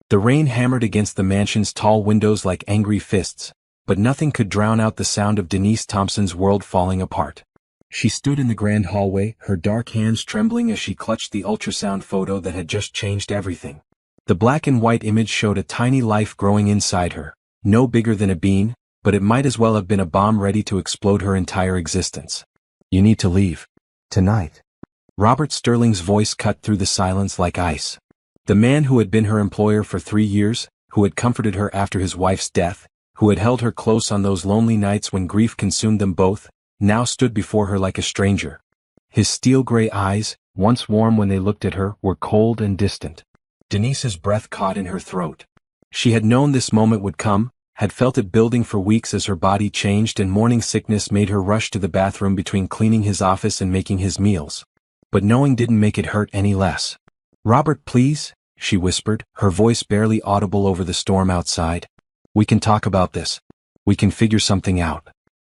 The rain hammered against the mansion's tall windows like angry fists, but nothing could drown out the sound of Denise Thompson's world falling apart. She stood in the grand hallway, her dark hands trembling as she clutched the ultrasound photo that had just changed everything. The black and white image showed a tiny life growing inside her, no bigger than a bean, but it might as well have been a bomb ready to explode her entire existence. "You need to leave. Tonight." Robert Sterling's voice cut through the silence like ice. The man who had been her employer for 3 years, who had comforted her after his wife's death, who had held her close on those lonely nights when grief consumed them both, now stood before her like a stranger. His steel-gray eyes, once warm when they looked at her, were cold and distant. Denise's breath caught in her throat. She had known this moment would come, had felt it building for weeks as her body changed and morning sickness made her rush to the bathroom between cleaning his office and making his meals. But knowing didn't make it hurt any less. "Robert, please," she whispered, her voice barely audible over the storm outside. "We can talk about this. We can figure something out."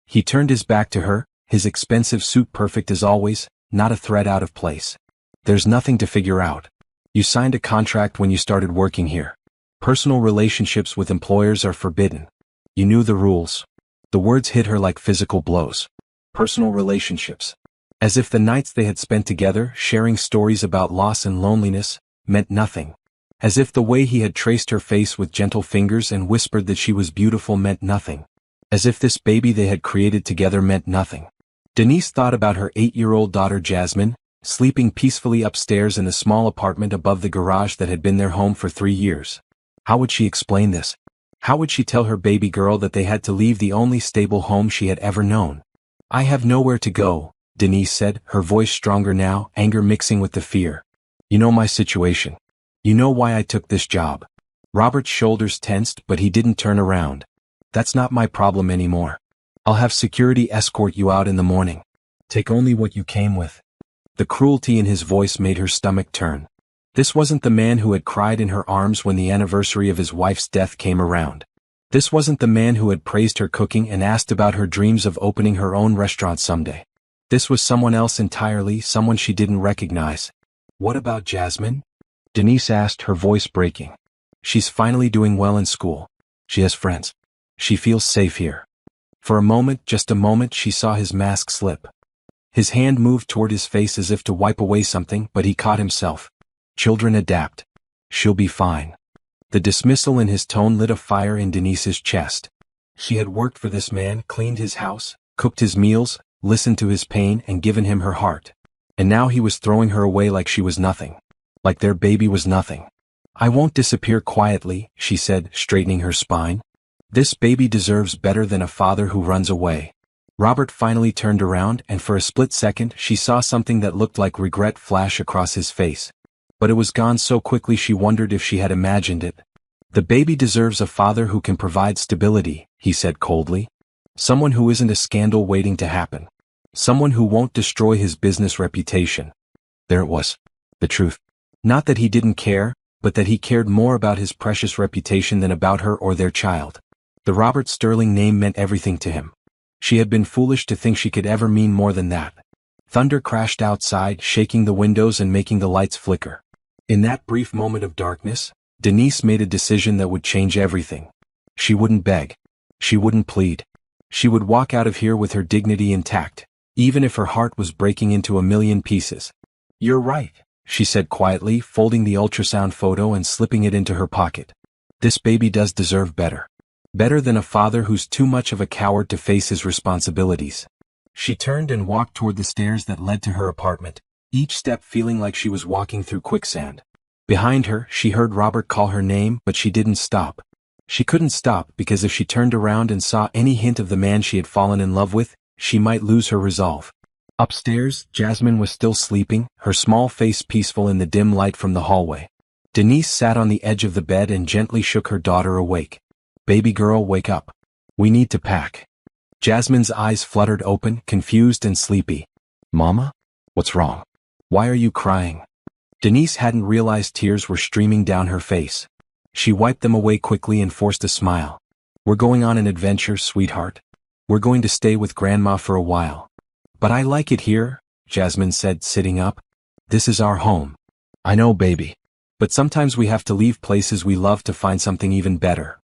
He turned his back to her, his expensive suit perfect as always, not a thread out of place. "There's nothing to figure out. You signed a contract when you started working here. Personal relationships with employers are forbidden. You knew the rules." The words hit her like physical blows. Personal relationships. As if the nights they had spent together, sharing stories about loss and loneliness, meant nothing. As if the way he had traced her face with gentle fingers and whispered that she was beautiful meant nothing. As if this baby they had created together meant nothing. Denise thought about her 8-year-old daughter Jasmine, sleeping peacefully upstairs in the small apartment above the garage that had been their home for 3 years. How would she explain this? How would she tell her baby girl that they had to leave the only stable home she had ever known? "I have nowhere to go," Denise said, her voice stronger now, anger mixing with the fear. "You know my situation. You know why I took this job." Robert's shoulders tensed, but he didn't turn around. "That's not my problem anymore. I'll have security escort you out in the morning. Take only what you came with." The cruelty in his voice made her stomach turn. This wasn't the man who had cried in her arms when the anniversary of his wife's death came around. This wasn't the man who had praised her cooking and asked about her dreams of opening her own restaurant someday. This was someone else entirely, someone she didn't recognize. "What about Jasmine?" Denise asked, her voice breaking. "She's finally doing well in school. She has friends. She feels safe here." For a moment, just a moment, she saw his mask slip. His hand moved toward his face as if to wipe away something, but he caught himself. "Children adapt. She'll be fine." The dismissal in his tone lit a fire in Denise's chest. She had worked for this man, cleaned his house, cooked his meals, listened to his pain, and given him her heart. And now he was throwing her away like she was nothing. Like their baby was nothing. "I won't disappear quietly," she said, straightening her spine. "This baby deserves better than a father who runs away." Robert finally turned around, and for a split second she saw something that looked like regret flash across his face. But it was gone so quickly she wondered if she had imagined it. "The baby deserves a father who can provide stability," he said coldly. "Someone who isn't a scandal waiting to happen. Someone who won't destroy his business reputation." There it was. The truth. Not that he didn't care, but that he cared more about his precious reputation than about her or their child. The Robert Sterling name meant everything to him. She had been foolish to think she could ever mean more than that. Thunder crashed outside, shaking the windows and making the lights flicker. In that brief moment of darkness, Denise made a decision that would change everything. She wouldn't beg. She wouldn't plead. She would walk out of here with her dignity intact, even if her heart was breaking into a million pieces. "You're right," she said quietly, folding the ultrasound photo and slipping it into her pocket. "This baby does deserve better. Better than a father who's too much of a coward to face his responsibilities." She turned and walked toward the stairs that led to her apartment, each step feeling like she was walking through quicksand. Behind her, she heard Robert call her name, but she didn't stop. She couldn't stop because if she turned around and saw any hint of the man she had fallen in love with, she might lose her resolve. Upstairs, Jasmine was still sleeping, her small face peaceful in the dim light from the hallway. Denise sat on the edge of the bed and gently shook her daughter awake. "Baby girl, wake up. We need to pack." Jasmine's eyes fluttered open, confused and sleepy. "Mama? What's wrong? Why are you crying?" Denise hadn't realized tears were streaming down her face. She wiped them away quickly and forced a smile. "We're going on an adventure, sweetheart. We're going to stay with Grandma for a while." "But I like it here," Jasmine said, sitting up. "This is our home." "I know, baby. But sometimes we have to leave places we love to find something even better.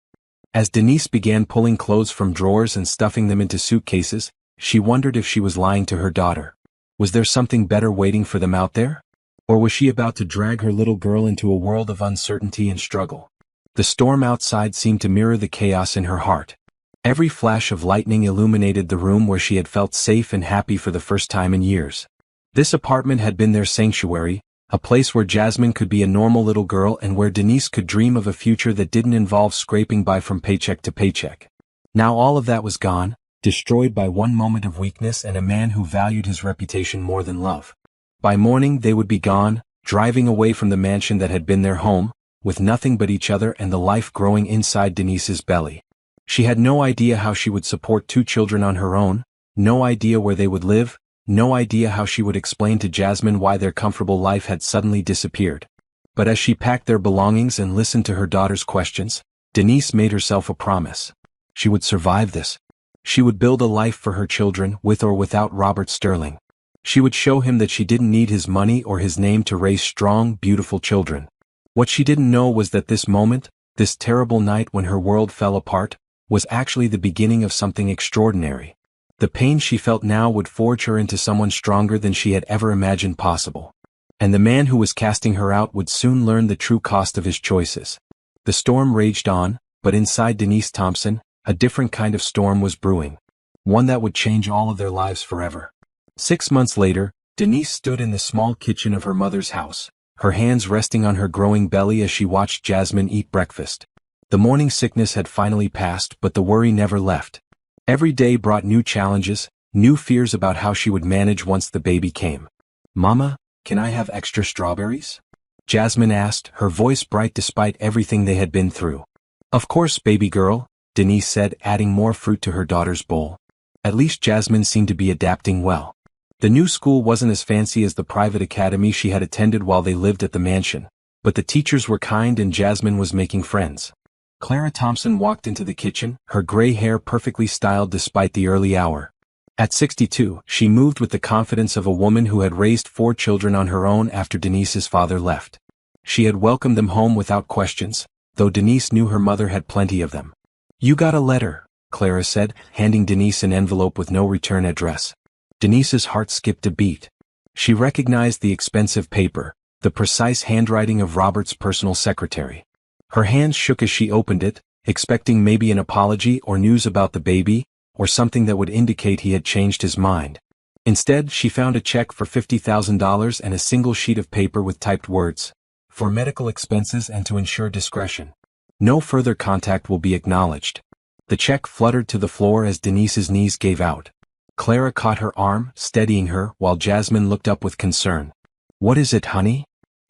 As Denise began pulling clothes from drawers and stuffing them into suitcases, she wondered if she was lying to her daughter. Was there something better waiting for them out there? Or was she about to drag her little girl into a world of uncertainty and struggle? The storm outside seemed to mirror the chaos in her heart. Every flash of lightning illuminated the room where she had felt safe and happy for the first time in years. This apartment had been their sanctuary, a place where Jasmine could be a normal little girl and where Denise could dream of a future that didn't involve scraping by from paycheck to paycheck. Now all of that was gone, destroyed by one moment of weakness and a man who valued his reputation more than love. By morning they would be gone, driving away from the mansion that had been their home, with nothing but each other and the life growing inside Denise's belly. She had no idea how she would support 2 children on her own, no idea where they would live, no idea how she would explain to Jasmine why their comfortable life had suddenly disappeared. But as she packed their belongings and listened to her daughter's questions, Denise made herself a promise. She would survive this. She would build a life for her children with or without Robert Sterling. She would show him that she didn't need his money or his name to raise strong, beautiful children. What she didn't know was that this moment, this terrible night when her world fell apart, was actually the beginning of something extraordinary. The pain she felt now would forge her into someone stronger than she had ever imagined possible. And the man who was casting her out would soon learn the true cost of his choices. The storm raged on, but inside Denise Thompson, a different kind of storm was brewing. One that would change all of their lives forever. 6 months later, Denise stood in the small kitchen of her mother's house, her hands resting on her growing belly as she watched Jasmine eat breakfast. The morning sickness had finally passed, but the worry never left. Every day brought new challenges, new fears about how she would manage once the baby came. "Mama, can I have extra strawberries?" Jasmine asked, her voice bright despite everything they had been through. "Of course, baby girl," Denise said, adding more fruit to her daughter's bowl. At least Jasmine seemed to be adapting well. The new school wasn't as fancy as the private academy she had attended while they lived at the mansion, but the teachers were kind and Jasmine was making friends. Clara Thompson walked into the kitchen, her gray hair perfectly styled despite the early hour. At 62, she moved with the confidence of a woman who had raised 4 children on her own after Denise's father left. She had welcomed them home without questions, though Denise knew her mother had plenty of them. "You got a letter," Clara said, handing Denise an envelope with no return address. Denise's heart skipped a beat. She recognized the expensive paper, the precise handwriting of Robert's personal secretary. Her hands shook as she opened it, expecting maybe an apology or news about the baby, or something that would indicate he had changed his mind. Instead, she found a check for $50,000 and a single sheet of paper with typed words, "For medical expenses and to ensure discretion. No further contact will be acknowledged." The check fluttered to the floor as Denise's knees gave out. Clara caught her arm, steadying her, while Jasmine looked up with concern. "What is it, honey?"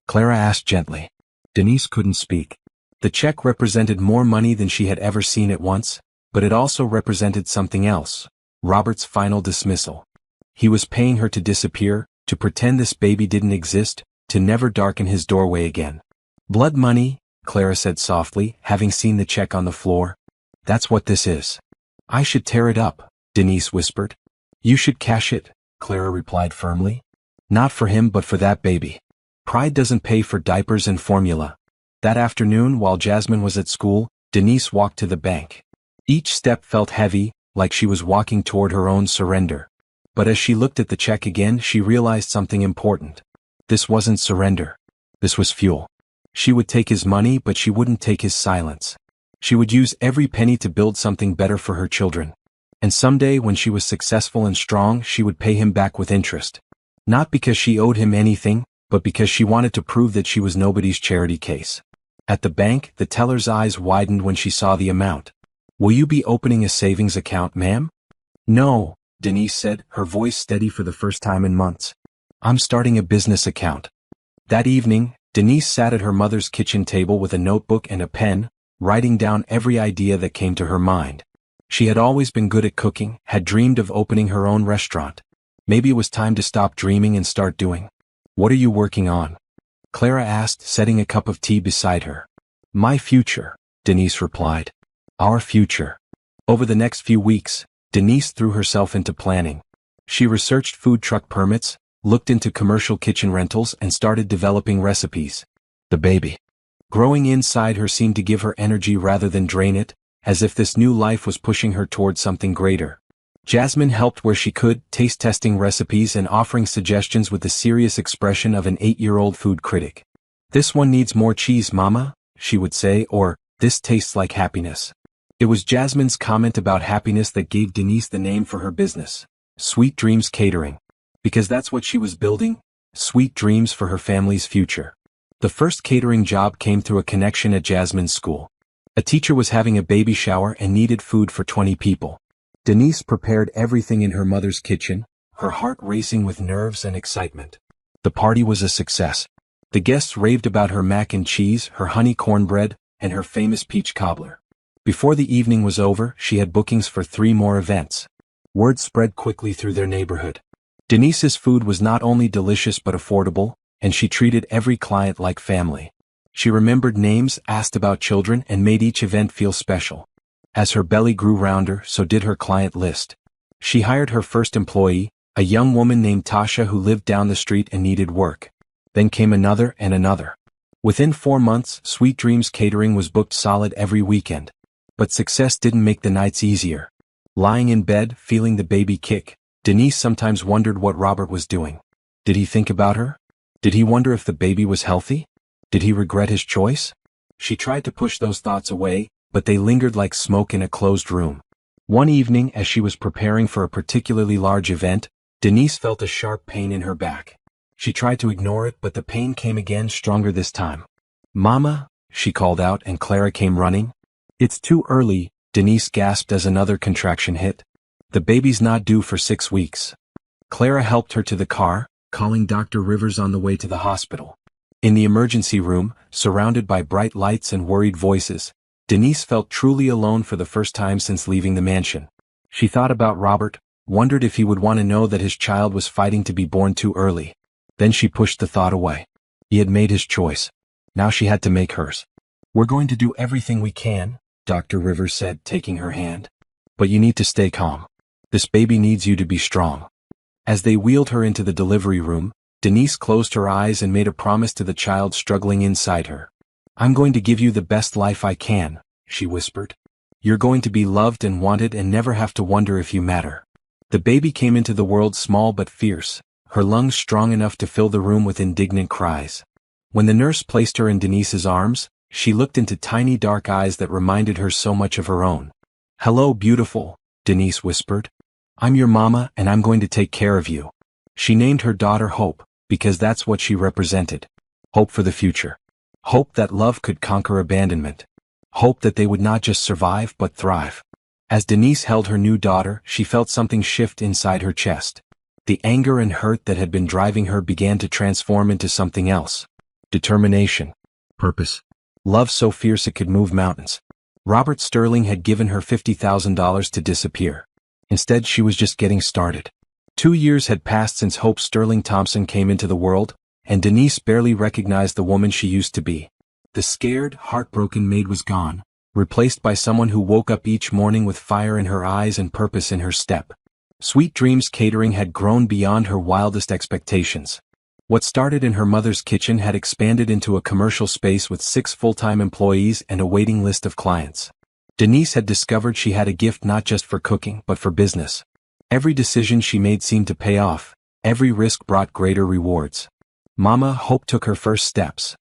Clara asked gently. Denise couldn't speak. The check represented more money than she had ever seen at once, but it also represented something else, Robert's final dismissal. He was paying her to disappear, to pretend this baby didn't exist, to never darken his doorway again. "Blood money," Clara said softly, having seen the check on the floor. "That's what this is." "I should tear it up," Denise whispered. "You should cash it," Clara replied firmly. "Not for him but for that baby. Pride doesn't pay for diapers and formula." That afternoon, while Jasmine was at school, Denise walked to the bank. Each step felt heavy, like she was walking toward her own surrender. But as she looked at the check again, she realized something important. This wasn't surrender. This was fuel. She would take his money, but she wouldn't take his silence. She would use every penny to build something better for her children. And someday, when she was successful and strong, she would pay him back with interest. Not because she owed him anything, but because she wanted to prove that she was nobody's charity case. At the bank, the teller's eyes widened when she saw the amount. "Will you be opening a savings account, ma'am?" "No," Denise said, her voice steady for the first time in months. "I'm starting a business account." That evening, Denise sat at her mother's kitchen table with a notebook and a pen, writing down every idea that came to her mind. She had always been good at cooking, had dreamed of opening her own restaurant. Maybe it was time to stop dreaming and start doing. "What are you working on?" Clara asked, setting a cup of tea beside her. "My future," Denise replied. "Our future." Over the next few weeks, Denise threw herself into planning. She researched food truck permits, looked into commercial kitchen rentals and started developing recipes. The baby. Growing inside her seemed to give her energy rather than drain it, as if this new life was pushing her toward something greater. Jasmine helped where she could, taste testing recipes and offering suggestions with the serious expression of an 8-year-old food critic. "This one needs more cheese, Mama," she would say, or, "This tastes like happiness." It was Jasmine's comment about happiness that gave Denise the name for her business, Sweet Dreams Catering. Because that's what she was building, sweet dreams for her family's future. The first catering job came through a connection at Jasmine's school. A teacher was having a baby shower and needed food for 20 people. Denise prepared everything in her mother's kitchen, her heart racing with nerves and excitement. The party was a success. The guests raved about her mac and cheese, her honey cornbread, and her famous peach cobbler. Before the evening was over, she had bookings for 3 more events. Word spread quickly through their neighborhood. Denise's food was not only delicious but affordable, and she treated every client like family. She remembered names, asked about children, and made each event feel special. As her belly grew rounder, so did her client list. She hired her first employee, a young woman named Tasha who lived down the street and needed work. Then came another and another. Within 4 months, Sweet Dreams Catering was booked solid every weekend. But success didn't make the nights easier. Lying in bed, feeling the baby kick, Denise sometimes wondered what Robert was doing. Did he think about her? Did he wonder if the baby was healthy? Did he regret his choice? She tried to push those thoughts away, but they lingered like smoke in a closed room. One evening, as she was preparing for a particularly large event, Denise felt a sharp pain in her back. She tried to ignore it, but the pain came again, stronger this time. "Mama," she called out, and Clara came running. "It's too early," Denise gasped as another contraction hit. "The baby's not due for 6 weeks." Clara helped her to the car, calling Dr. Rivers on the way to the hospital. In the emergency room, surrounded by bright lights and worried voices, Denise felt truly alone for the first time since leaving the mansion. She thought about Robert, wondered if he would want to know that his child was fighting to be born too early. Then she pushed the thought away. He had made his choice. Now she had to make hers. "We're going to do everything we can," Dr. Rivers said, taking her hand. "But you need to stay calm. This baby needs you to be strong." As they wheeled her into the delivery room, Denise closed her eyes and made a promise to the child struggling inside her. "I'm going to give you the best life I can," she whispered. "You're going to be loved and wanted and never have to wonder if you matter." The baby came into the world small but fierce, her lungs strong enough to fill the room with indignant cries. When the nurse placed her in Denise's arms, she looked into tiny dark eyes that reminded her so much of her own. "Hello, beautiful," Denise whispered. "I'm your mama and I'm going to take care of you." She named her daughter Hope, because that's what she represented. Hope for the future. Hope that love could conquer abandonment. Hope that they would not just survive but thrive. As Denise held her new daughter, she felt something shift inside her chest. The anger and hurt that had been driving her began to transform into something else. Determination. Purpose. Love so fierce it could move mountains. Robert Sterling had given her $50,000 to disappear. Instead, she was just getting started. 2 years had passed since Hope Sterling Thompson came into the world, and Denise barely recognized the woman she used to be. The scared, heartbroken Maid was gone, replaced by someone who woke up each morning with fire in her eyes and purpose in her step. Sweet Dreams Catering had grown beyond her wildest expectations. What started in her mother's kitchen had expanded into a commercial space with 6 full-time employees and a waiting list of clients. Denise had discovered she had a gift not just for cooking but for business. Every decision she made seemed to pay off, every risk brought greater rewards. Mama Hope took her first steps.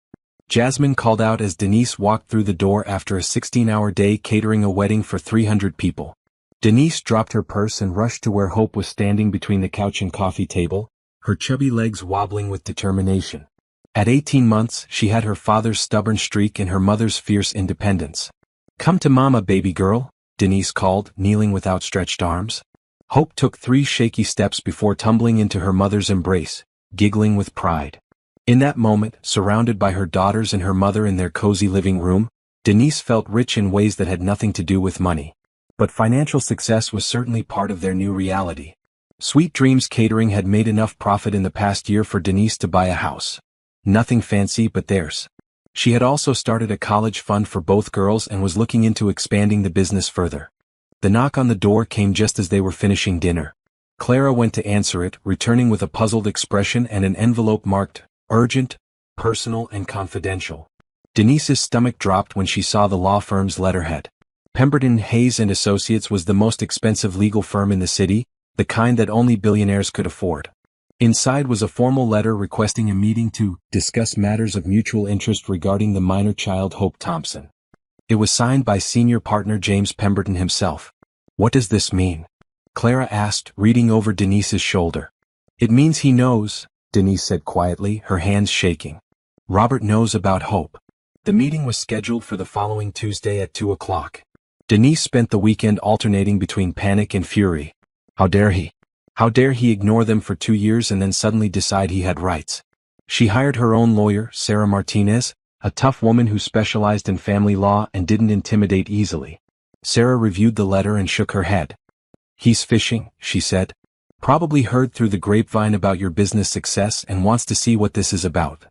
Jasmine called out as Denise walked through the door after a 16-hour day catering a wedding for 300 people. Denise dropped her purse and rushed to where Hope was standing between the couch and coffee table, her chubby legs wobbling with determination. At 18 months, she had her father's stubborn streak and her mother's fierce independence. "Come to Mama, baby girl," Denise called, kneeling with outstretched arms. Hope took 3 shaky steps before tumbling into her mother's embrace, giggling with pride. In that moment, surrounded by her daughters and her mother in their cozy living room, Denise felt rich in ways that had nothing to do with money. But financial success was certainly part of their new reality. Sweet Dreams Catering had made enough profit in the past year for Denise to buy a house. Nothing fancy but theirs. She had also started a college fund for both girls and was looking into expanding the business further. The knock on the door came just as they were finishing dinner. Clara went to answer it, returning with a puzzled expression and an envelope marked, "Urgent." personal and confidential. Denise's stomach dropped when she saw the law firm's letterhead. Pemberton, Hayes and Associates was the most expensive legal firm in the city, the kind that only billionaires could afford. Inside was a formal letter requesting a meeting to discuss matters of mutual interest regarding the minor child Hope Thompson. It was signed by senior partner James Pemberton himself. "What does this mean?" Clara asked, reading over Denise's shoulder. "It means he knows," Denise said quietly, her hands shaking. "Robert knows about Hope." The meeting was scheduled for the following Tuesday at 2 o'clock. Denise spent the weekend alternating between panic and fury. How dare he? How dare he ignore them for 2 years and then suddenly decide he had rights? She hired her own lawyer, Sarah Martinez, a tough woman who specialized in family law and didn't intimidate easily. Sarah reviewed the letter and shook her head. "He's fishing," she said. "Probably heard through the grapevine about your business success and wants to see what this is about."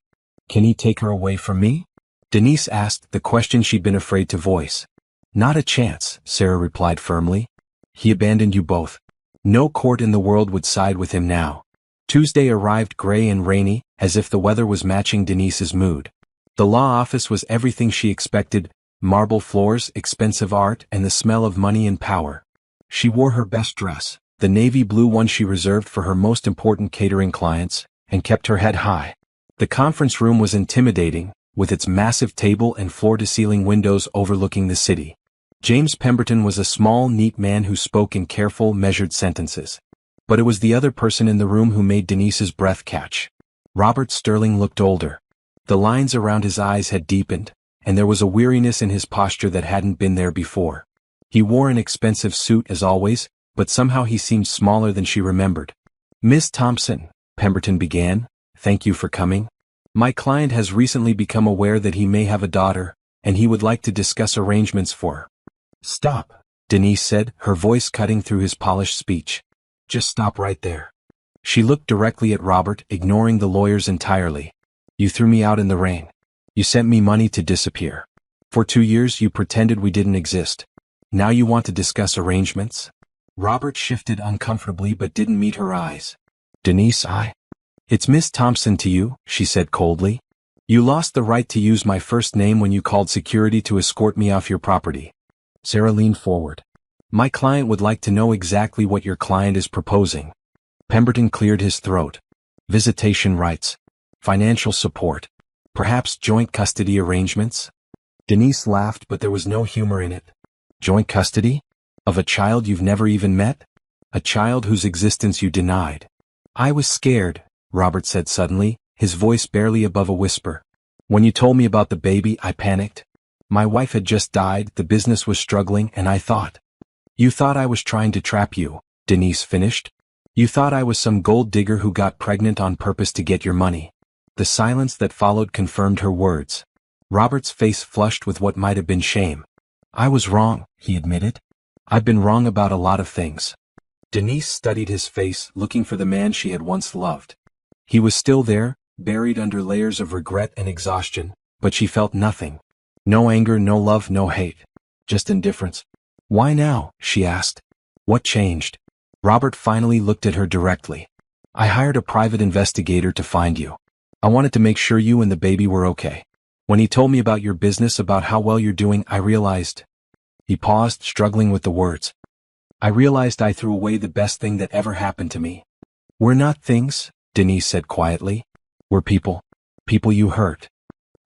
"Can he take her away from me?" Denise asked, the question she'd been afraid to voice. "Not a chance," Sarah replied firmly. "He abandoned you both. No court in the world would side with him now." Tuesday arrived gray and rainy, as if the weather was matching Denise's mood. The law office was everything she expected: marble floors, expensive art, and the smell of money and power. She wore her best dress, the navy blue one she reserved for her most important catering clients, and kept her head high. The conference room was intimidating, with its massive table and floor-to-ceiling windows overlooking the city. James Pemberton was a small, neat man who spoke in careful, measured sentences. But it was the other person in the room who made Denise's breath catch. Robert Sterling looked older. The lines around his eyes had deepened, and there was a weariness in his posture that hadn't been there before. He wore an expensive suit as always, but somehow he seemed smaller than she remembered. "Miss Thompson," Pemberton began, "thank you for coming. My client has recently become aware that he may have a daughter, and he would like to discuss arrangements for her." "Stop," Denise said, her voice cutting through his polished speech. "Just stop right there." She looked directly at Robert, ignoring the lawyers entirely. "You threw me out in the rain. You sent me money to disappear. For 2 years you pretended we didn't exist. Now you want to discuss arrangements?" Robert shifted uncomfortably but didn't meet her eyes. "Denise, It's Miss Thompson to you," she said coldly. "You lost the right to use my first name when you called security to escort me off your property." Sarah leaned forward. "My client would like to know exactly what your client is proposing." Pemberton cleared his throat. "Visitation rights. Financial support. Perhaps joint custody arrangements?" Denise laughed, but there was no humor in it. "Joint custody? Of a child you've never even met? A child whose existence you denied?" "I was scared," Robert said suddenly, his voice barely above a whisper. "When you told me about the baby, I panicked. My wife had just died, the business was struggling, and I thought—" "You thought I was trying to trap you," Denise finished. "You thought I was some gold digger who got pregnant on purpose to get your money." The silence that followed confirmed her words. Robert's face flushed with what might have been shame. "I was wrong," he admitted. "I've been wrong about a lot of things." Denise studied his face, looking for the man she had once loved. He was still there, buried under layers of regret and exhaustion, but she felt nothing. No anger, no love, no hate. Just indifference. "Why now?" she asked. "What changed?" Robert finally looked at her directly. "I hired a private investigator to find you. I wanted to make sure you and the baby were okay. When he told me about your business, about how well you're doing, I realized—" He paused, struggling with the words. "I realized I threw away the best thing that ever happened to me." "We're not things," Denise said quietly. "We're people. People you hurt."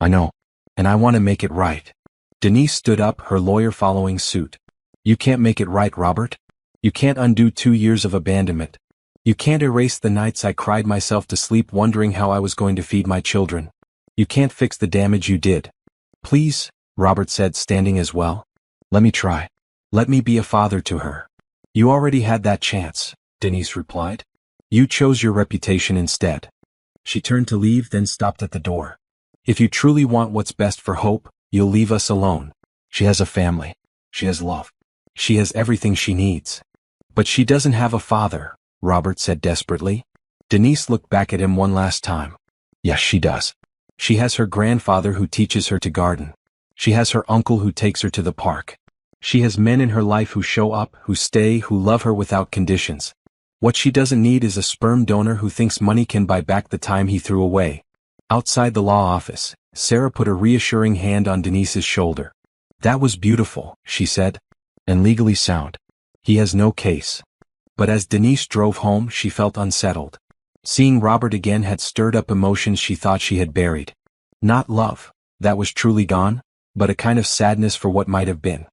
"I know. And I want to make it right." Denise stood up, her lawyer following suit. "You can't make it right, Robert. You can't undo 2 years of abandonment. You can't erase the nights I cried myself to sleep wondering how I was going to feed my children. You can't fix the damage you did." "Please," Robert said, standing as well. "Let me try. Let me be a father to her." "You already had that chance," Denise replied. "You chose your reputation instead." She turned to leave, then stopped at the door. "If you truly want what's best for Hope, you'll leave us alone. She has a family. She has love. She has everything she needs." "But she doesn't have a father," Robert said desperately. Denise looked back at him one last time. "Yes, she does. She has her grandfather who teaches her to garden. She has her uncle who takes her to the park. She has men in her life who show up, who stay, who love her without conditions. What she doesn't need is a sperm donor who thinks money can buy back the time he threw away." Outside the law office, Sarah put a reassuring hand on Denise's shoulder. "That was beautiful," she said. "And legally sound. He has no case." But as Denise drove home, she felt unsettled. Seeing Robert again had stirred up emotions she thought she had buried. Not love, that was truly gone, but a kind of sadness for what might have been.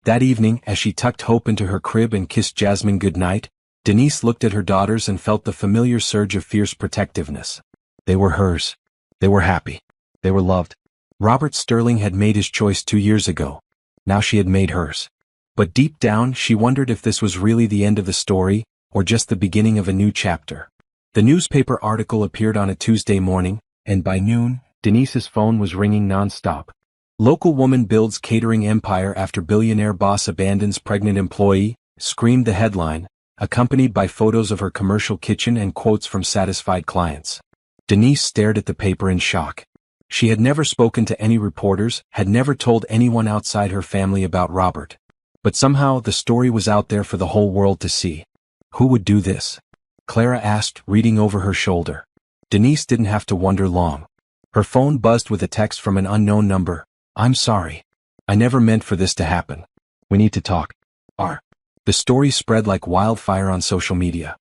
That evening, as she tucked Hope into her crib and kissed Jasmine goodnight, Denise looked at her daughters and felt the familiar surge of fierce protectiveness. They were hers. They were happy. They were loved. Robert Sterling had made his choice 2 years ago. Now she had made hers. But deep down, she wondered if this was really the end of the story, or just the beginning of a new chapter. The newspaper article appeared on a Tuesday morning, and by noon, Denise's phone was ringing non-stop. "Local woman builds catering empire after billionaire boss abandons pregnant employee," screamed the headline, accompanied by photos of her commercial kitchen and quotes from satisfied clients. Denise stared at the paper in shock. She had never spoken to any reporters, had never told anyone outside her family about Robert. But somehow the story was out there for the whole world to see. Who would do this? Clara asked, reading over her shoulder. Denise didn't have to wonder long. Her phone buzzed with a text from an unknown number. "I'm sorry. I never meant for this to happen. We need to talk." The story spread like wildfire on social media.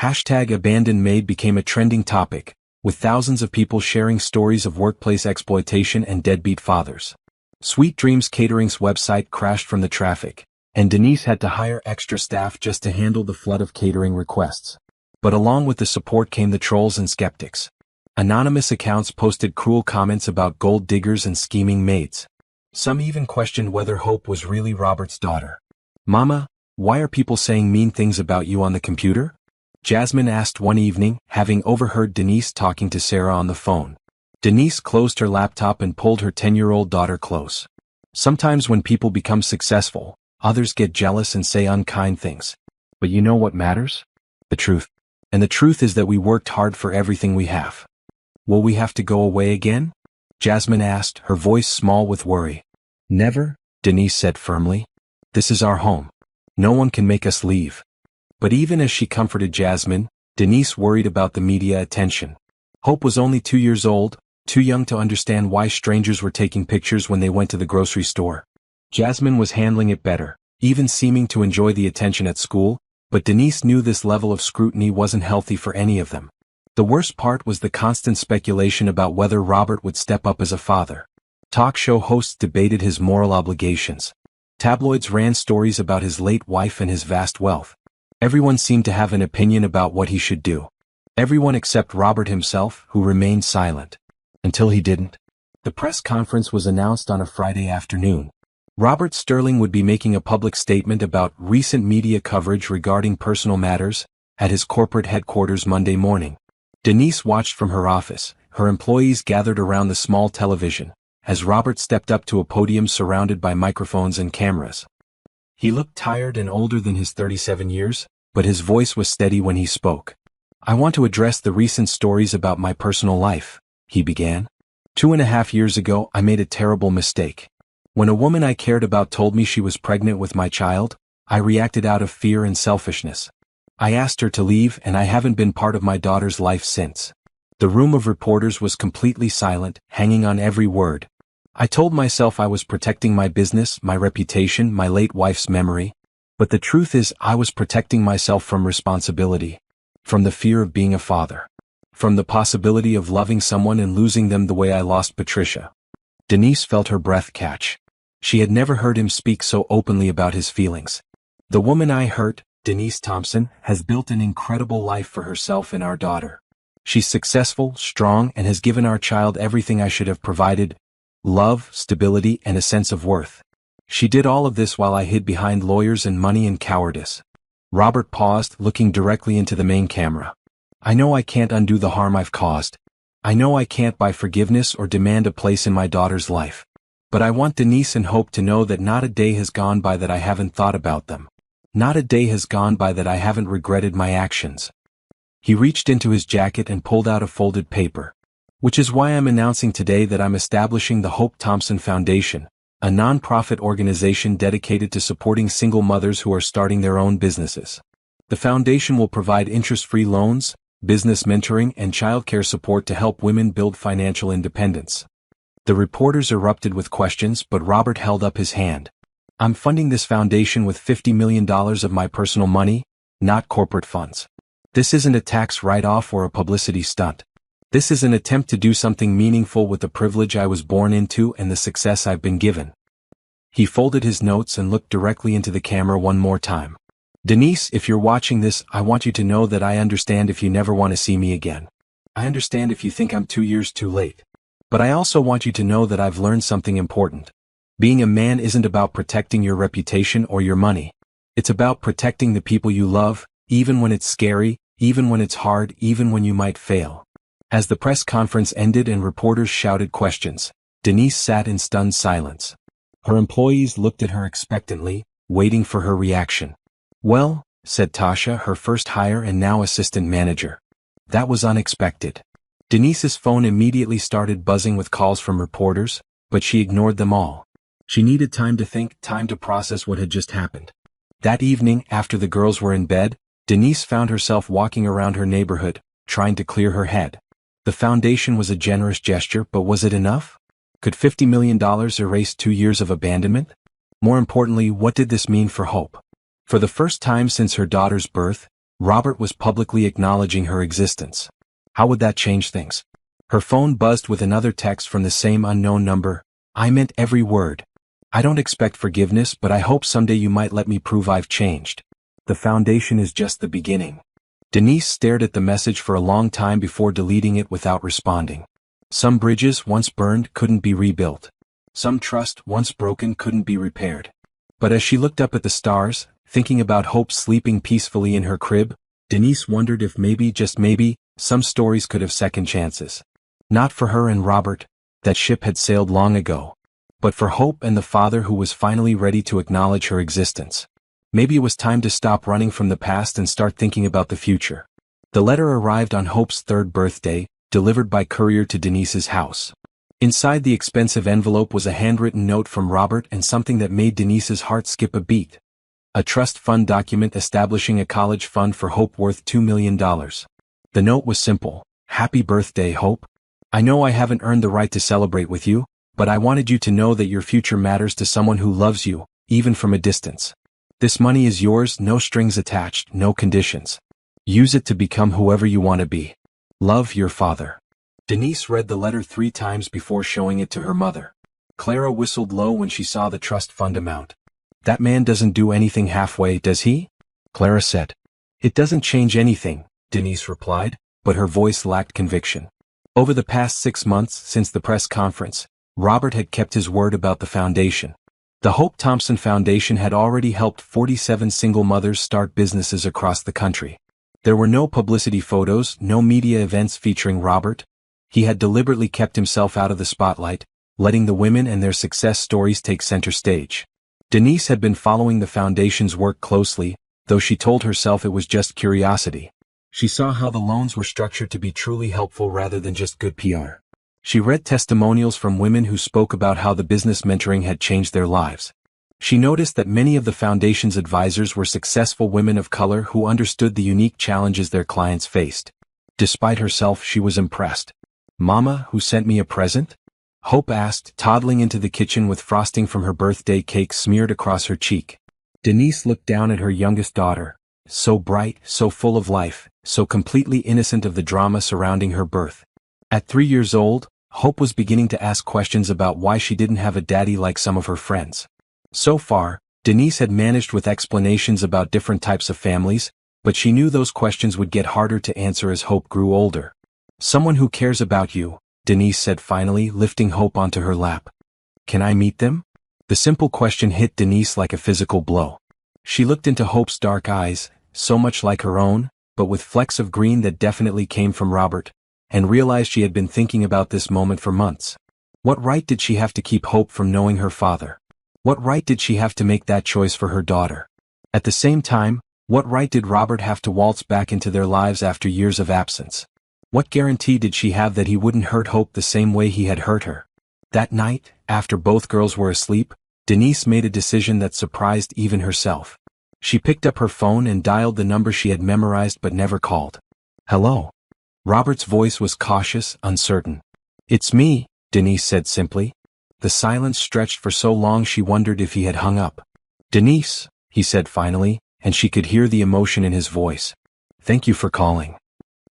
#abandoned Maid became a trending topic, with thousands of people sharing stories of workplace exploitation and deadbeat fathers. Sweet Dreams Catering's website crashed from the traffic, and Denise had to hire extra staff just to handle the flood of catering requests. But along with the support came the trolls and skeptics. Anonymous accounts posted cruel comments about gold diggers and scheming maids. Some even questioned whether Hope was really Robert's daughter. "Mama, why are people saying mean things about you on the computer?" Jasmine asked one evening, having overheard Denise talking to Sarah on the phone. Denise closed her laptop and pulled her 10-year-old daughter close. "Sometimes when people become successful, others get jealous and say unkind things. But you know what matters? The truth. And the truth is that we worked hard for everything we have." "Will we have to go away again?" Jasmine asked, her voice small with worry. "Never," Denise said firmly. "This is our home. No one can make us leave." But even as she comforted Jasmine, Denise worried about the media attention. Hope was only 2 years old, too young to understand why strangers were taking pictures when they went to the grocery store. Jasmine was handling it better, even seeming to enjoy the attention at school, but Denise knew this level of scrutiny wasn't healthy for any of them. The worst part was the constant speculation about whether Robert would step up as a father. Talk show hosts debated his moral obligations. Tabloids ran stories about his late wife and his vast wealth. Everyone seemed to have an opinion about what he should do. Everyone except Robert himself, who remained silent. Until he didn't. The press conference was announced on a Friday afternoon. Robert Sterling would be making a public statement about recent media coverage regarding personal matters at his corporate headquarters Monday morning. Denise watched from her office, her employees gathered around the small television, as Robert stepped up to a podium surrounded by microphones and cameras. He looked tired and older than his 37 years, but his voice was steady when he spoke. "I want to address the recent stories about my personal life," he began. 2.5 years ago, I made a terrible mistake. When a woman I cared about told me she was pregnant with my child, I reacted out of fear and selfishness. I asked her to leave, and I haven't been part of my daughter's life since. The room of reporters was completely silent, hanging on every word. I told myself I was protecting my business, my reputation, my late wife's memory. But the truth is, I was protecting myself from responsibility. From the fear of being a father. From the possibility of loving someone and losing them the way I lost Patricia. Denise felt her breath catch. She had never heard him speak so openly about his feelings. "The woman I hurt, Denise Thompson, has built an incredible life for herself and our daughter. She's successful, strong, and has given our child everything I should have provided. Love, stability, and a sense of worth. She did all of this while I hid behind lawyers and money and cowardice." Robert paused, looking directly into the main camera. "I know I can't undo the harm I've caused. I know I can't buy forgiveness or demand a place in my daughter's life. But I want Denise and Hope to know that not a day has gone by that I haven't thought about them. Not a day has gone by that I haven't regretted my actions." He reached into his jacket and pulled out a folded paper. "Which is why I'm announcing today that I'm establishing the Hope Thompson Foundation, a non-profit organization dedicated to supporting single mothers who are starting their own businesses. The foundation will provide interest-free loans, business mentoring and childcare support to help women build financial independence. The reporters erupted with questions, but Robert held up his hand. I'm funding this foundation with $50 million of my personal money, not corporate funds. This isn't a tax write-off or a publicity stunt. This is an attempt to do something meaningful with the privilege I was born into and the success I've been given. He folded his notes and looked directly into the camera one more time. Denise, if you're watching this, I want you to know that I understand if you never want to see me again. I understand if you think I'm 2 years too late. But I also want you to know that I've learned something important. Being a man isn't about protecting your reputation or your money. It's about protecting the people you love, even when it's scary, even when it's hard, even when you might fail. As the press conference ended and reporters shouted questions, Denise sat in stunned silence. Her employees looked at her expectantly, waiting for her reaction. Well, said Tasha, her first hire and now assistant manager. That was unexpected. Denise's phone immediately started buzzing with calls from reporters, but she ignored them all. She needed time to think, time to process what had just happened. That evening, after the girls were in bed, Denise found herself walking around her neighborhood, trying to clear her head. The foundation was a generous gesture, but was it enough? Could $50 million erase 2 years of abandonment? More importantly, what did this mean for Hope? For the first time since her daughter's birth, Robert was publicly acknowledging her existence. How would that change things? Her phone buzzed with another text from the same unknown number. I meant every word. I don't expect forgiveness, but I hope someday you might let me prove I've changed. The foundation is just the beginning. Denise stared at the message for a long time before deleting it without responding. Some bridges once burned couldn't be rebuilt. Some trust once broken couldn't be repaired. But as she looked up at the stars, thinking about Hope sleeping peacefully in her crib, Denise wondered if maybe, just maybe, some stories could have second chances. Not for her and Robert, that ship had sailed long ago. But for Hope and the father who was finally ready to acknowledge her existence. Maybe it was time to stop running from the past and start thinking about the future. The letter arrived on Hope's 3rd birthday, delivered by courier to Denise's house. Inside the expensive envelope was a handwritten note from Robert and something that made Denise's heart skip a beat. A trust fund document establishing a college fund for Hope worth $2 million. The note was simple. Happy birthday, Hope. I know I haven't earned the right to celebrate with you, but I wanted you to know that your future matters to someone who loves you, even from a distance. This money is yours, no strings attached, no conditions. Use it to become whoever you want to be. Love, your father. Denise read the letter 3 times before showing it to her mother. Clara whistled low when she saw the trust fund amount. That man doesn't do anything halfway, does he? Clara said. It doesn't change anything, Denise replied, but her voice lacked conviction. Over the past 6 months since the press conference, Robert had kept his word about the foundation. The Hope Thompson Foundation had already helped 47 single mothers start businesses across the country. There were no publicity photos, no media events featuring Robert. He had deliberately kept himself out of the spotlight, letting the women and their success stories take center stage. Denise had been following the foundation's work closely, though she told herself it was just curiosity. She saw how the loans were structured to be truly helpful rather than just good PR. She read testimonials from women who spoke about how the business mentoring had changed their lives. She noticed that many of the foundation's advisors were successful women of color who understood the unique challenges their clients faced. Despite herself, she was impressed. Mama, who sent me a present? Hope asked, toddling into the kitchen with frosting from her birthday cake smeared across her cheek. Denise looked down at her youngest daughter, so bright, so full of life, so completely innocent of the drama surrounding her birth. At 3 years old, Hope was beginning to ask questions about why she didn't have a daddy like some of her friends. So far, Denise had managed with explanations about different types of families, but she knew those questions would get harder to answer as Hope grew older. Someone who cares about you, Denise said finally, lifting Hope onto her lap. Can I meet them? The simple question hit Denise like a physical blow. She looked into Hope's dark eyes, so much like her own, but with flecks of green that definitely came from Robert, and realized she had been thinking about this moment for months. What right did she have to keep Hope from knowing her father? What right did she have to make that choice for her daughter? At the same time, what right did Robert have to waltz back into their lives after years of absence? What guarantee did she have that he wouldn't hurt Hope the same way he had hurt her? That night, after both girls were asleep, Denise made a decision that surprised even herself. She picked up her phone and dialed the number she had memorized but never called. Hello. Robert's voice was cautious, uncertain. It's me, Denise said simply. The silence stretched for so long she wondered if he had hung up. Denise, he said finally, and she could hear the emotion in his voice. Thank you for calling.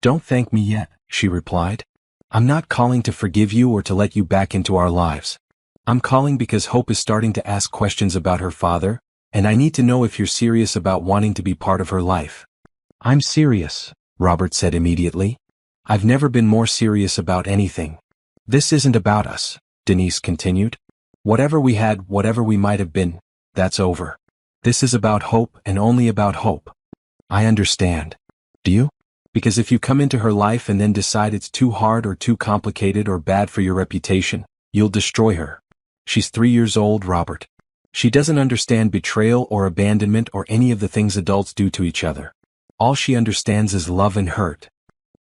Don't thank me yet, she replied. I'm not calling to forgive you or to let you back into our lives. I'm calling because Hope is starting to ask questions about her father, and I need to know if you're serious about wanting to be part of her life. I'm serious, Robert said immediately. I've never been more serious about anything. This isn't about us, Denise continued. Whatever we had, whatever we might have been, that's over. This is about Hope and only about Hope. I understand. Do you? Because if you come into her life and then decide it's too hard or too complicated or bad for your reputation, you'll destroy her. She's 3 years old, Robert. She doesn't understand betrayal or abandonment or any of the things adults do to each other. All she understands is love and hurt.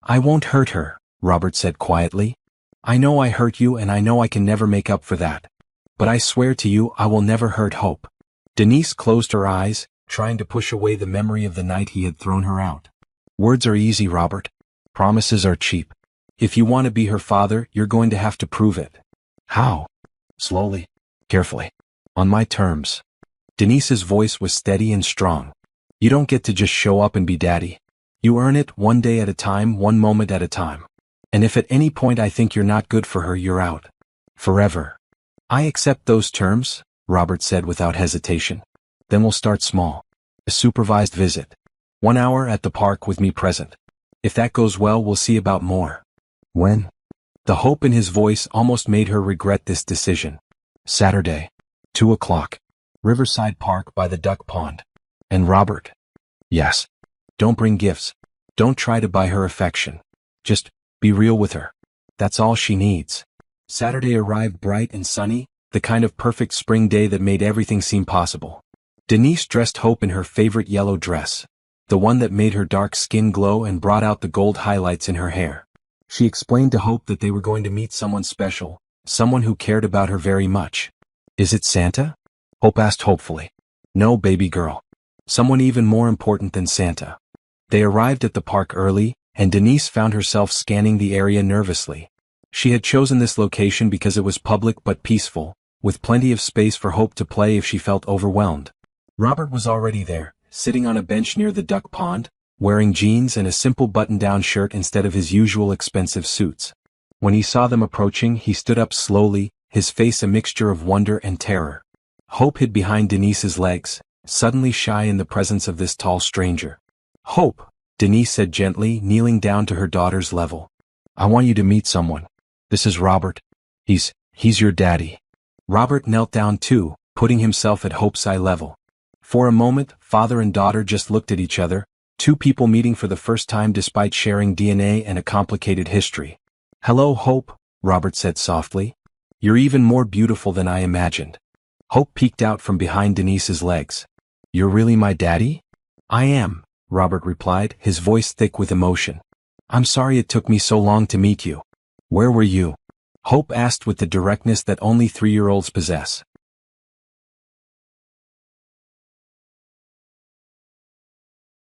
I won't hurt her, Robert said quietly. I know I hurt you and I know I can never make up for that. But I swear to you I will never hurt Hope. Denise closed her eyes, trying to push away the memory of the night he had thrown her out. Words are easy, Robert. Promises are cheap. If you want to be her father, you're going to have to prove it. How? Slowly. Carefully. On my terms. Denise's voice was steady and strong. You don't get to just show up and be daddy. You earn it one day at a time, one moment at a time. And if at any point I think you're not good for her, you're out. Forever. I accept those terms, Robert said without hesitation. Then we'll start small. A supervised visit. 1 hour at the park with me present. If that goes well, we'll see about more. When? The hope in his voice almost made her regret this decision. Saturday. 2 o'clock. Riverside Park by the duck pond. And Robert? Yes. Don't bring gifts. Don't try to buy her affection. Just be real with her. That's all she needs. Saturday arrived bright and sunny, the kind of perfect spring day that made everything seem possible. Denise dressed Hope in her favorite yellow dress, the one that made her dark skin glow and brought out the gold highlights in her hair. She explained to Hope that they were going to meet someone special, someone who cared about her very much. Is it Santa? Hope asked hopefully. No, baby girl. Someone even more important than Santa. They arrived at the park early, and Denise found herself scanning the area nervously. She had chosen this location because it was public but peaceful, with plenty of space for Hope to play if she felt overwhelmed. Robert was already there, sitting on a bench near the duck pond, wearing jeans and a simple button-down shirt instead of his usual expensive suits. When he saw them approaching, he stood up slowly, his face a mixture of wonder and terror. Hope hid behind Denise's legs, suddenly shy in the presence of this tall stranger. Hope, Denise said gently, kneeling down to her daughter's level. I want you to meet someone. This is Robert. He's your daddy. Robert knelt down too, putting himself at Hope's eye level. For a moment, father and daughter just looked at each other, two people meeting for the first time despite sharing DNA and a complicated history. Hello, Hope, Robert said softly. You're even more beautiful than I imagined. Hope peeked out from behind Denise's legs. You're really my daddy? I am, Robert replied, his voice thick with emotion. I'm sorry it took me so long to meet you. Where were you? Hope asked with the directness that only 3-year-olds possess.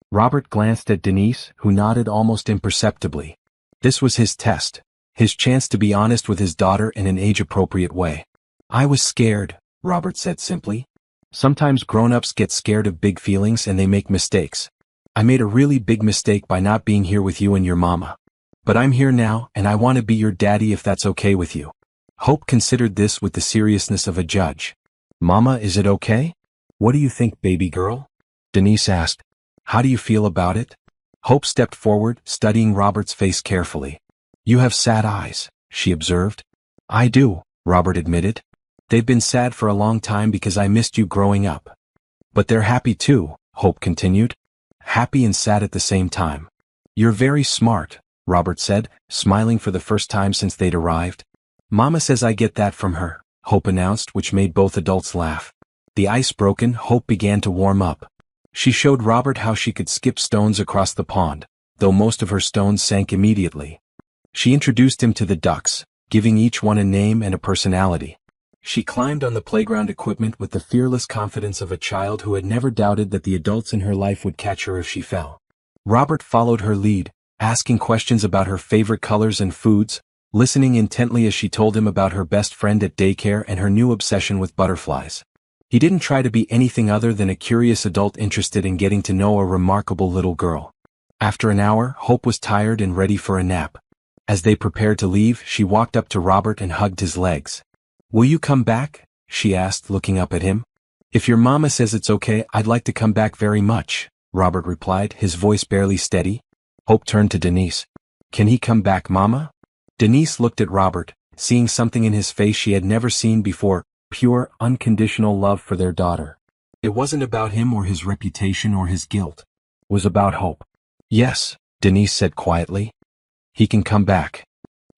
Robert glanced at Denise, who nodded almost imperceptibly. This was his test, his chance to be honest with his daughter in an age-appropriate way. I was scared, Robert said simply. Sometimes grown-ups get scared of big feelings and they make mistakes. I made a really big mistake by not being here with you and your mama. But I'm here now, and I want to be your daddy if that's okay with you. Hope considered this with the seriousness of a judge. Mama, is it okay? What do you think, baby girl? Denise asked. How do you feel about it? Hope stepped forward, studying Robert's face carefully. You have sad eyes, she observed. I do, Robert admitted. They've been sad for a long time because I missed you growing up. But they're happy too, Hope continued. Happy and sad at the same time. You're very smart, Robert said, smiling for the first time since they'd arrived. Mama says I get that from her, Hope announced, which made both adults laugh. The ice broken, Hope began to warm up. She showed Robert how she could skip stones across the pond, though most of her stones sank immediately. She introduced him to the ducks, giving each one a name and a personality. She climbed on the playground equipment with the fearless confidence of a child who had never doubted that the adults in her life would catch her if she fell. Robert followed her lead, asking questions about her favorite colors and foods, listening intently as she told him about her best friend at daycare and her new obsession with butterflies. He didn't try to be anything other than a curious adult interested in getting to know a remarkable little girl. After an hour, Hope was tired and ready for a nap. As they prepared to leave, she walked up to Robert and hugged his legs. "Will you come back?" she asked, looking up at him. "If your mama says it's okay, I'd like to come back very much," Robert replied, his voice barely steady. Hope turned to Denise. "Can he come back, Mama?" Denise looked at Robert, seeing something in his face she had never seen before, pure, unconditional love for their daughter. It wasn't about him or his reputation or his guilt. It was about Hope. "Yes," Denise said quietly. "He can come back."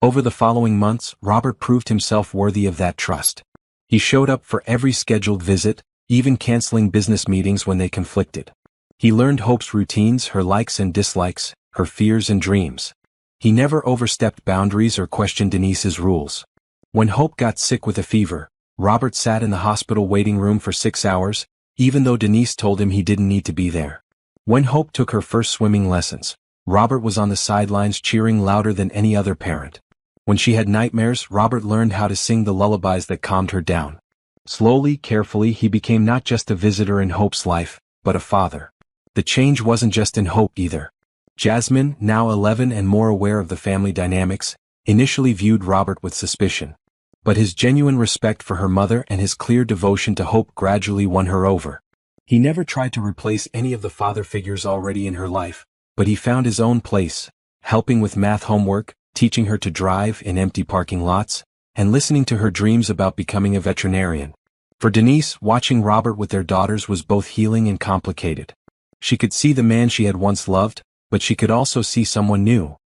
Over the following months, Robert proved himself worthy of that trust. He showed up for every scheduled visit, even canceling business meetings when they conflicted. He learned Hope's routines, her likes and dislikes, her fears and dreams. He never overstepped boundaries or questioned Denise's rules. When Hope got sick with a fever, Robert sat in the hospital waiting room for 6 hours, even though Denise told him he didn't need to be there. When Hope took her first swimming lessons, Robert was on the sidelines cheering louder than any other parent. When she had nightmares, Robert learned how to sing the lullabies that calmed her down. Slowly, carefully, he became not just a visitor in Hope's life, but a father. The change wasn't just in Hope either. Jasmine, now 11 and more aware of the family dynamics, initially viewed Robert with suspicion. But his genuine respect for her mother and his clear devotion to Hope gradually won her over. He never tried to replace any of the father figures already in her life, but he found his own place, helping with math homework, teaching her to drive in empty parking lots, and listening to her dreams about becoming a veterinarian. For Denise, watching Robert with their daughters was both healing and complicated. She could see the man she had once loved, but she could also see someone new.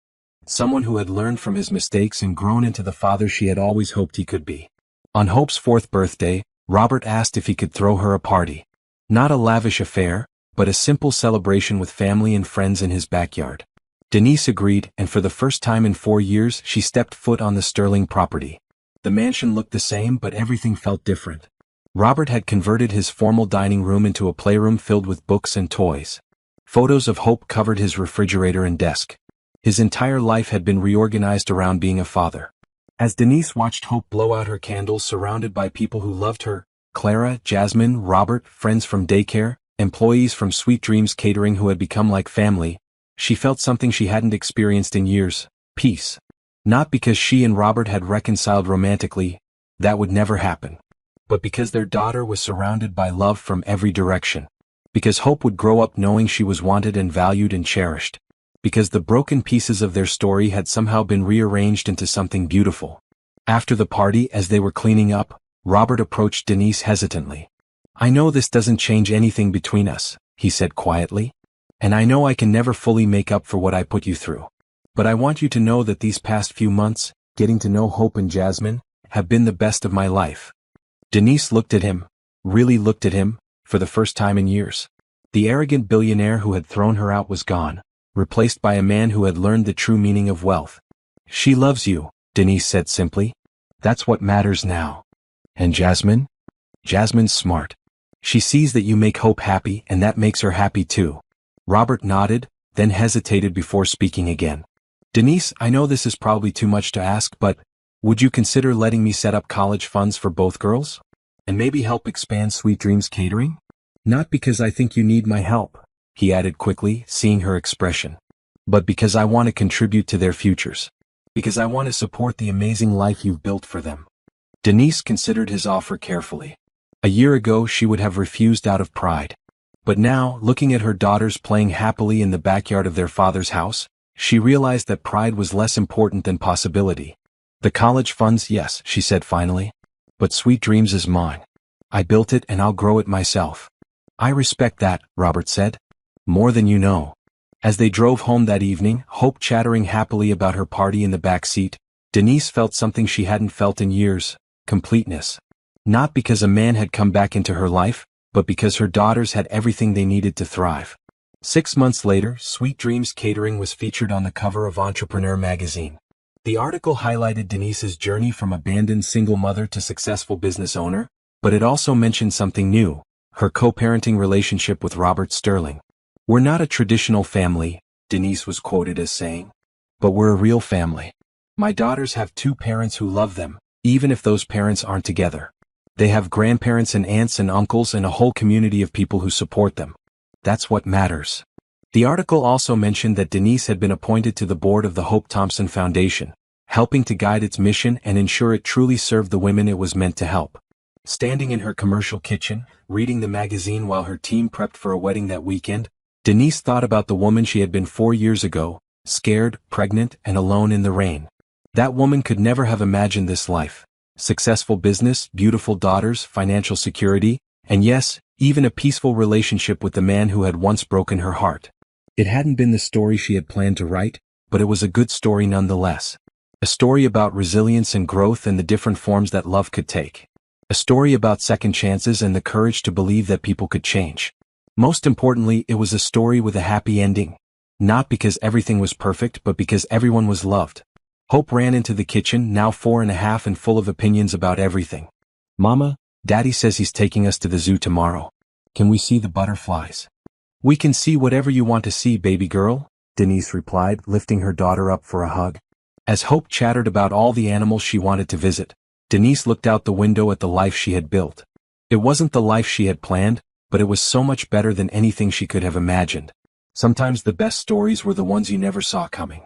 Someone who had learned from his mistakes and grown into the father she had always hoped he could be. On Hope's 4th birthday, Robert asked if he could throw her a party. Not a lavish affair, but a simple celebration with family and friends in his backyard. Denise agreed, and for the first time in 4 years she stepped foot on the Sterling property. The mansion looked the same, but everything felt different. Robert had converted his formal dining room into a playroom filled with books and toys. Photos of Hope covered his refrigerator and desk. His entire life had been reorganized around being a father. As Denise watched Hope blow out her candles surrounded by people who loved her, Clara, Jasmine, Robert, friends from daycare, employees from Sweet Dreams Catering who had become like family, she felt something she hadn't experienced in years: peace. Not because she and Robert had reconciled romantically, that would never happen, but because their daughter was surrounded by love from every direction. Because Hope would grow up knowing she was wanted and valued and cherished. Because the broken pieces of their story had somehow been rearranged into something beautiful. After the party, as they were cleaning up, Robert approached Denise hesitantly. "I know this doesn't change anything between us," he said quietly. "And I know I can never fully make up for what I put you through. But I want you to know that these past few months, getting to know Hope and Jasmine, have been the best of my life." Denise looked at him, really looked at him, for the first time in years. The arrogant billionaire who had thrown her out was gone, replaced by a man who had learned the true meaning of wealth. "She loves you," Denise said simply. "That's what matters now." "And Jasmine?" "Jasmine's smart. She sees that you make Hope happy and that makes her happy too." Robert nodded, then hesitated before speaking again. "Denise, I know this is probably too much to ask, but would you consider letting me set up college funds for both girls? And maybe help expand Sweet Dreams Catering? Not because I think you need my help," he added quickly, seeing her expression, "but because I want to contribute to their futures. Because I want to support the amazing life you've built for them." Denise considered his offer carefully. A year ago she would have refused out of pride. But now, looking at her daughters playing happily in the backyard of their father's house, she realized that pride was less important than possibility. "The college funds, yes," she said finally. "But Sweet Dreams is mine. I built it and I'll grow it myself." "I respect that," Robert said. "More than you know." As they drove home that evening, Hope chattering happily about her party in the back seat, Denise felt something she hadn't felt in years: completeness. Not because a man had come back into her life, but because her daughters had everything they needed to thrive. 6 months later, Sweet Dreams Catering was featured on the cover of Entrepreneur magazine. The article highlighted Denise's journey from abandoned single mother to successful business owner, but it also mentioned something new: her co-parenting relationship with Robert Sterling. "We're not a traditional family," Denise was quoted as saying. But we're a real family. My daughters have two parents who love them, even if those parents aren't together. They have grandparents and aunts and uncles and a whole community of people who support them. That's what matters. The article also mentioned that Denise had been appointed to the board of the Hope Thompson Foundation, helping to guide its mission and ensure it truly served the women it was meant to help. Standing in her commercial kitchen, reading the magazine while her team prepped for a wedding that weekend, Denise thought about the woman she had been 4 years ago, scared, pregnant, and alone in the rain. That woman could never have imagined this life. Successful business, beautiful daughters, financial security, and yes, even a peaceful relationship with the man who had once broken her heart. It hadn't been the story she had planned to write, but it was a good story nonetheless. A story about resilience and growth and the different forms that love could take. A story about second chances and the courage to believe that people could change. Most importantly, it was a story with a happy ending. Not because everything was perfect, but because everyone was loved. Hope ran into the kitchen, now 4.5 and full of opinions about everything. Mama, Daddy says he's taking us to the zoo tomorrow. Can we see the butterflies? We can see whatever you want to see, baby girl, Denise replied, lifting her daughter up for a hug. As Hope chattered about all the animals she wanted to visit, Denise looked out the window at the life she had built. It wasn't the life she had planned, but it was so much better than anything she could have imagined. Sometimes the best stories were the ones you never saw coming.